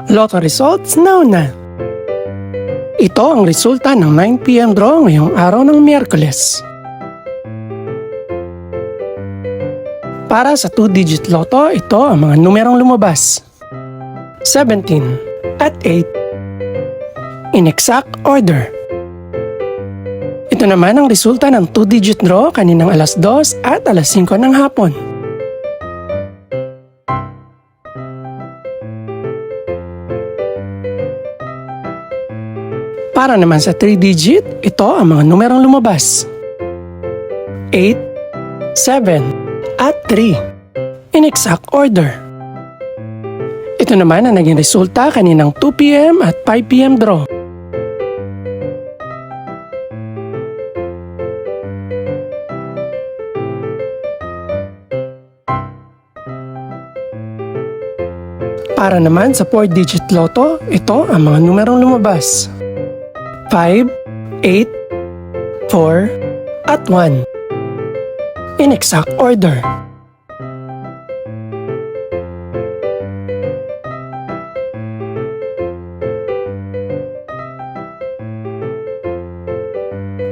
Lotto results now na. Ito ang resulta ng 9 PM draw ngayong araw ng Miyerkules. Para sa 2-digit lotto, ito ang mga numerong lumabas. 17 at 8. In exact order. Ito naman ang resulta ng 2-digit draw kaninang alas 2 at alas 5 ng hapon. Para naman sa 3-digit, ito ang mga numerong lumabas. 8, 7, at 3. In exact order. Ito naman ang naging resulta kaninang 2 PM at 5 PM draw. Para naman sa 4-digit lotto, ito ang mga numerong lumabas. 5, 8, 4, at 1. In exact order.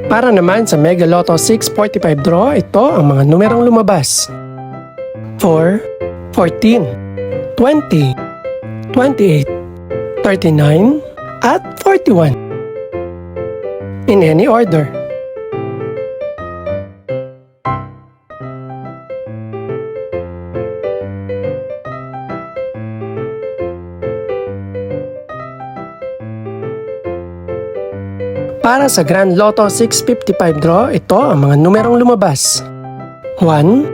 Para naman sa Mega Lotto 645 draw, ito ang mga numerong lumabas. 4, 14, 20, 28, 39, at 41. In any order. Para sa Grand Lotto 655 draw, ito ang mga numerong lumabas. 1,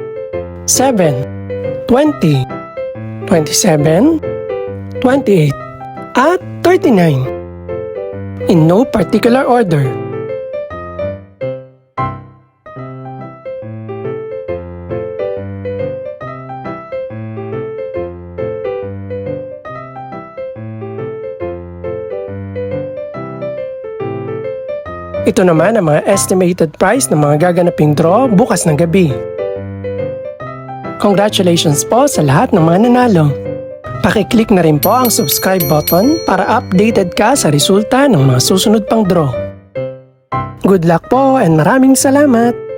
7, 20, 27, 28, at 39. In no particular order. Ito naman ang mga estimated price ng mga gaganaping draw bukas ng gabi. Congratulations po sa lahat ng mga nanalo. Pakiclick na rin po ang subscribe button para updated ka sa resulta ng mga susunod pang draw. Good luck po and maraming salamat!